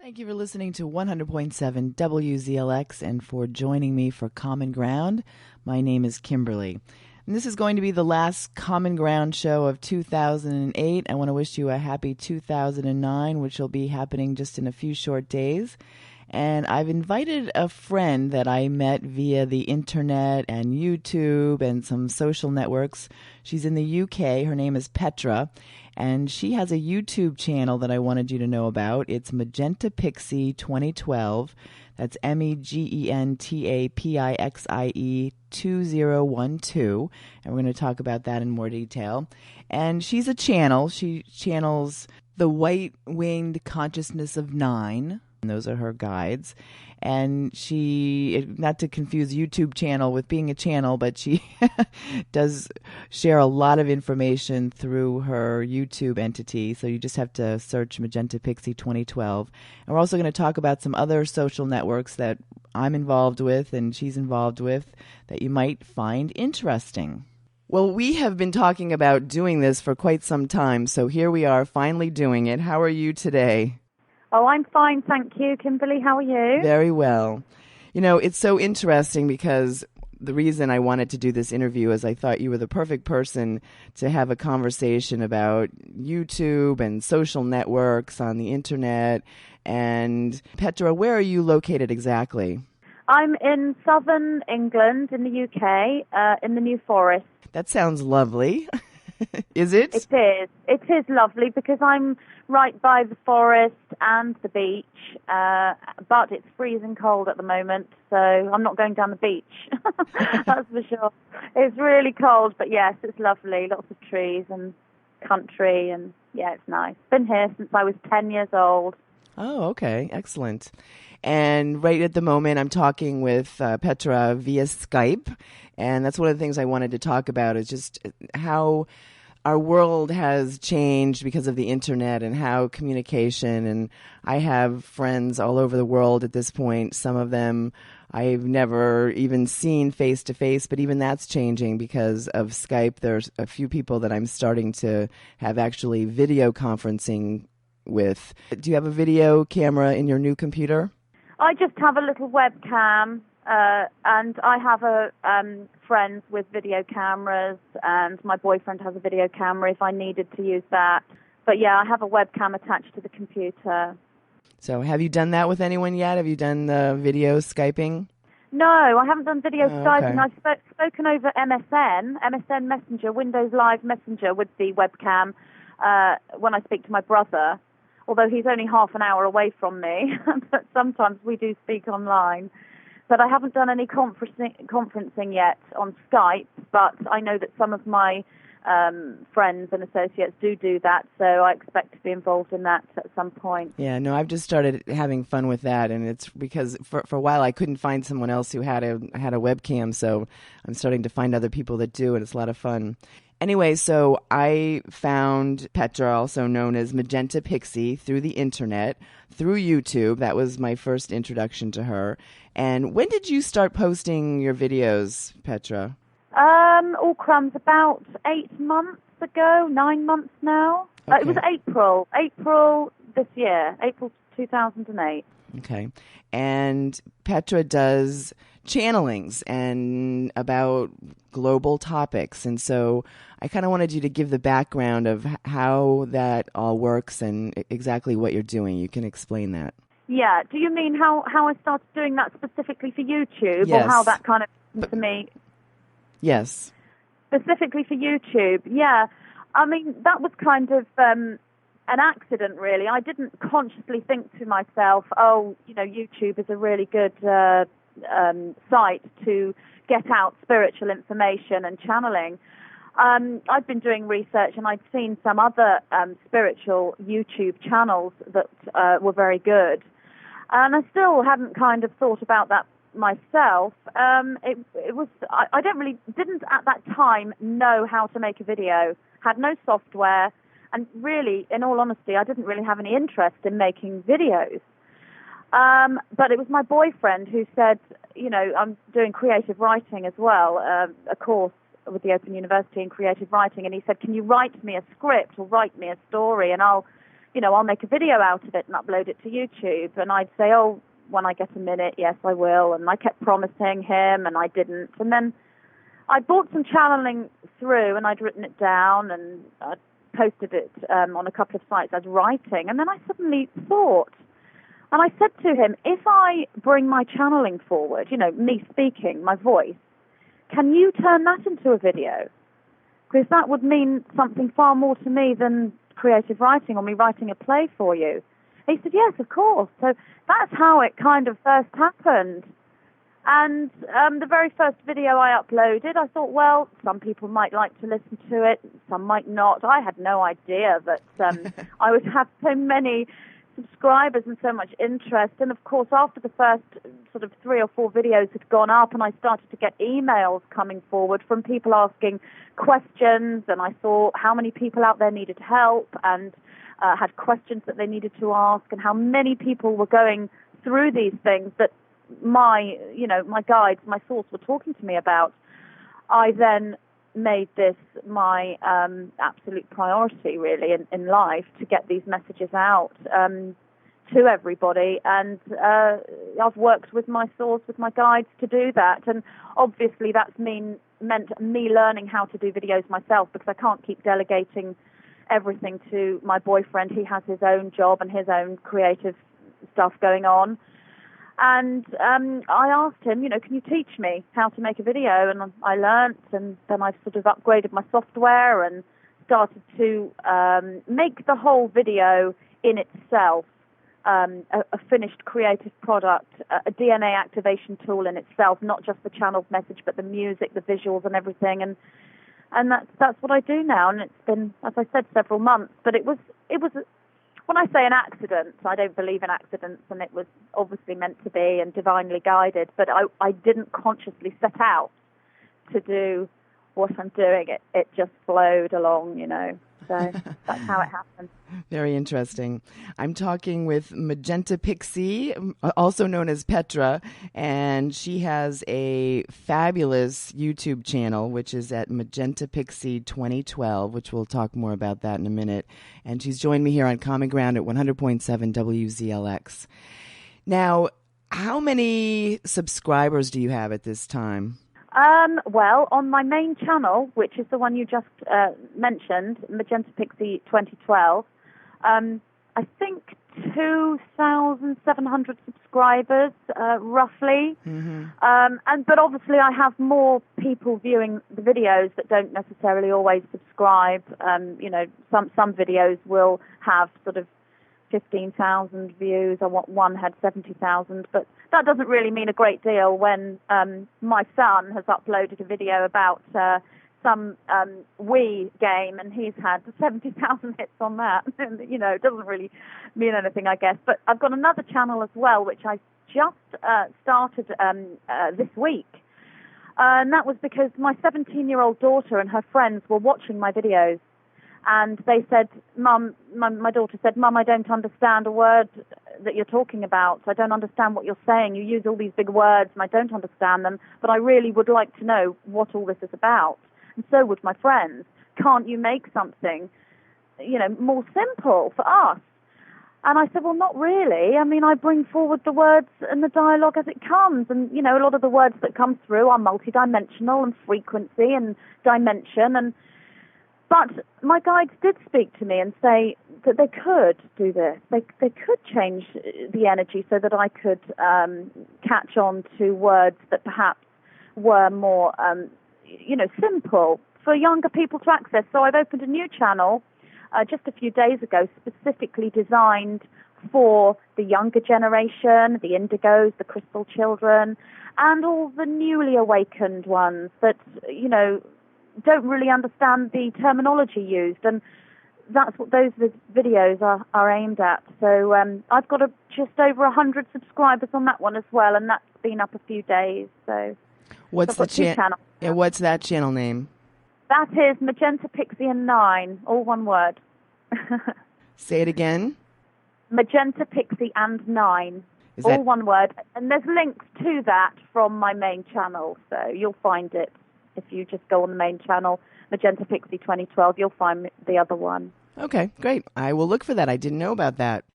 Thank you for listening to 100.7 WZLX and for joining me for Common Ground. My name is Kimberley. And this is going to be the last Common Ground show of 2008. I want to wish you a happy 2009, which will be happening just in a few short days. And I've invited a friend that I met via the internet and YouTube and some social networks. She's in the UK. Her name is Petra. And she has a YouTube channel that I wanted you to know about. It's Magenta Pixie 2012. That's MEGENTAPIXIE 2012. And we're going to talk about that in more detail. And she's a channel. She channels the White-Winged Consciousness of Nine. And those are her guides. And she, not to confuse YouTube channel with being a channel, but she does share a lot of information through her YouTube entity. So you just have to search Magenta Pixie 2012. And we're also going to talk about some other social networks that I'm involved with and she's involved with that you might find interesting. Well, we have been talking about doing this for quite some time. So here we are finally doing it. How are you today? Oh, I'm fine, thank you. Kimberley, how are you? Very well. You know, it's so interesting because the reason I wanted to do this interview is I thought you were the perfect person to have a conversation about YouTube and social networks on the internet. And Petra, where are you located exactly? I'm in southern England, in the UK, in the New Forest. That sounds lovely. Is it? It is. It is lovely because I'm right by the forest and the beach, but it's freezing cold at the moment, so I'm not going down the beach. That's for sure. It's really cold, but yes, it's lovely. Lots of trees and country, and yeah, it's nice. Been here since I was 10 years old. Oh, okay. Excellent. And right at the moment, I'm talking with Petra via Skype. And that's one of the things I wanted to talk about is just how our world has changed because of the internet and how communication. And I have friends all over the world at this point. Some of them I've never even seen face to face, but even that's changing because of Skype. There's a few people that I'm starting to have actually video conferencing with. Do you have a video camera in your new computer? I just have a little webcam, and I have friends with video cameras, and my boyfriend has a video camera if I needed to use that. But yeah, I have a webcam attached to the computer. So have you done that with anyone yet? Have you done the video Skyping? No, I haven't done video Skyping. Okay. I've spoken over MSN Messenger, Windows Live Messenger with the webcam when I speak to my brother. Although he's only half an hour away from me, but sometimes we do speak online. But I haven't done any conferencing yet on Skype, but I know that some of my friends and associates do that, so I expect to be involved in that at some point. Yeah, no, I've just started having fun with that, and it's because for a while I couldn't find someone else who had a webcam, so I'm starting to find other people that do, and it's a lot of fun. Anyway, so I found Petra, also known as Magenta Pixie, through the internet, through YouTube. That was my first introduction to her. And when did you start posting your videos, Petra? All crumbs, about 8 months ago, 9 months now. Okay. It was April this year, April 2008. Okay. And Petra does channelings and about global topics. And so I kind of wanted you to give the background of how that all works and exactly what you're doing. You can explain that. Yeah. Do you mean how I started doing that specifically for YouTube? Yes. Or how that kind of happened to me? Yes. Specifically for YouTube, yeah. I mean, that was kind of an accident, really. I didn't consciously think to myself, oh, YouTube is a really good site to get out spiritual information and channeling. I'd been doing research and I'd seen some other spiritual YouTube channels that were very good. And I still hadn't kind of thought about that myself. It was I didn't at that time know how to make a video, had no software, and really, in all honesty, I didn't really have any interest in making videos. But it was my boyfriend who said, I'm doing creative writing as well, a course with the Open University in creative writing, and he said, can you write me a script or write me a story, and I'll I'll make a video out of it and upload it to YouTube. And I'd say, oh, when I get a minute, yes, I will. And I kept promising him, and I didn't. And then I brought some channeling through, and I'd written it down, and I'd posted it on a couple of sites as writing. And then I suddenly thought, and I said to him, if I bring my channeling forward, me speaking, my voice, can you turn that into a video? Because that would mean something far more to me than creative writing or me writing a play for you. He said, yes, of course. So that's how it kind of first happened. And the very first video I uploaded, I thought, well, some people might like to listen to it, some might not. I had no idea that I would have so many subscribers and so much interest. And of course, after the first sort of 3 or 4 videos had gone up, and I started to get emails coming forward from people asking questions, and I saw how many people out there needed help and had questions that they needed to ask, and how many people were going through these things that my guides, my source, were talking to me about. I then made this my absolute priority, really, in life, to get these messages out to everybody. And I've worked with my source, with my guides, to do that. And obviously that's meant me learning how to do videos myself, because I can't keep delegating everything to my boyfriend. He has his own job and his own creative stuff going on. And I asked him, can you teach me how to make a video? And I learnt, and then I sort of upgraded my software and started to make the whole video in itself a finished creative product, a DNA activation tool in itself, not just the channeled message, but the music, the visuals, and everything. And that's what I do now. And it's been, as I said, several months. But it was. When I say an accident, I don't believe in accidents, and it was obviously meant to be and divinely guided, but I didn't consciously set out to do what I'm doing. It just flowed along, so that's how it happened. Very interesting. I'm talking with Magenta Pixie, also known as Petra, and she has a fabulous YouTube channel, which is at Magenta Pixie 2012, which we'll talk more about that in a minute. And she's joined me here on Common Ground at 100.7 WZLX. Now, how many subscribers do you have at this time? Well, on my main channel, which is the one you just mentioned, Magenta Pixie 2012, I think 2,700 subscribers, roughly. Mm-hmm. But obviously I have more people viewing the videos that don't necessarily always subscribe. Some videos will have sort of 15,000 views. One had 70,000, but that doesn't really mean a great deal when my son has uploaded a video about some Wii game, and he's had 70,000 hits on that. It doesn't really mean anything, I guess. But I've got another channel as well, which I just started this week. And that was because my 17-year-old daughter and her friends were watching my videos. And they said, Mum, my daughter said, Mum, I don't understand a word that you're talking about. I don't understand what you're saying. You use all these big words, and I don't understand them, but I really would like to know what all this is about. And so would my friends. Can't you make something, more simple for us? And I said, well, not really. I mean, I bring forward the words and the dialogue as it comes. And, a lot of the words that come through are multidimensional, and frequency and dimension. But my guides did speak to me and say that they could do this. They could change the energy so that I could catch on to words that perhaps were more, simple for younger people to access. So I've opened a new channel just a few days ago, specifically designed for the younger generation, the indigos, the crystal children, and all the newly awakened ones that, don't really understand the terminology used, and that's what those videos are aimed at. So I've got just over 100 subscribers on that one as well, and that's been up a few days. So what's the channel? Yeah, what's that channel name? That is Magenta Pixie and 9, all one word. Say it again. Magenta Pixie and 9, all one word, and there's links to that from my main channel, so you'll find it. If you just go on the main channel, Magenta Pixie 2012, you'll find the other one. Okay, great. I will look for that. I didn't know about that.